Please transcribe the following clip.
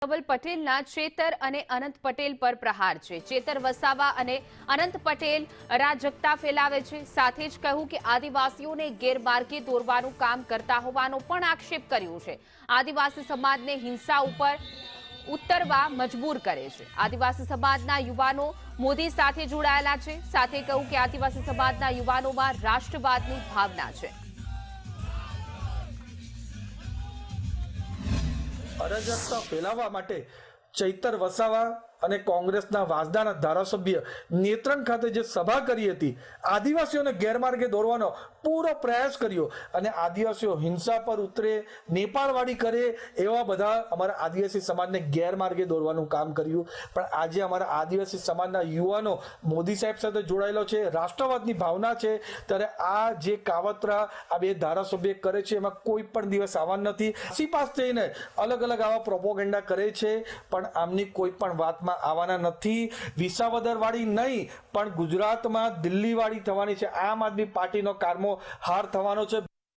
ધવલ પટેલના ચેતર અને અનંત પટેલ પર પ્રહાર છે। ચેતર વસાવા અને અનંત પટેલ અરાજકતા ફેલાવે છે। સાથે જ કહ્યું કે આદિવાસીઓને ગેરમાર્ગે દોરવાનું કામ કરતા હોવાનો પણ આક્ષેપ કર્યો છે। આદિવાસી સમાજને હિંસા ઉપર ઉતરવા મજબૂર કરે છે। આદિવાસી સમાજના યુવાનો મોદી સાથે જોડાયેલા છે। સાથે કહ્યું કે આદિવાસી સમાજના યુવાનોમાં રાષ્ટ્રવાદની ભાવના છે। અરાજકતા ફેલાવવા માટે ચૈતર વસાવા અને કોંગ્રેસના વાંસદાના ધારાસભ્ય નેત્રંગ ખાતે જે સભા કરી હતી, આદિવાસીઓને ગેરમાર્ગે દોરવાનો પૂરો પ્રયાસ કર્યો અને આદિવાસીઓ હિંસા પર ઉતરે, નેપાળવાડી કરે, એવા બધા અમારા આદિવાસી સમાજને ગેરમાર્ગે દોરવાનું કામ કર્યું। પણ આજે અમારા આદિવાસી સમાજના યુવાનો મોદી સાહેબ સાથે જોડાયેલો છે, રાષ્ટ્રવાદની ભાવના છે, ત્યારે આ જે કાવતરા આ બે ધારાસભ્ય કરે છે એમાં કોઈ પણ દિવસ આવવાનું નથી। પાસ થઈને અલગ અલગ આવા પ્રોપોગેન્ડા કરે છે, પણ આમની કોઈ પણ વાતમાં આવવાના નથી। વિસાવદર વાળી નહીં પણ ગુજરાતમાં દિલ્હી વાળી થવાની છે। આમ આદમી પાર્ટીનો કારમો હાર થવાનો છે।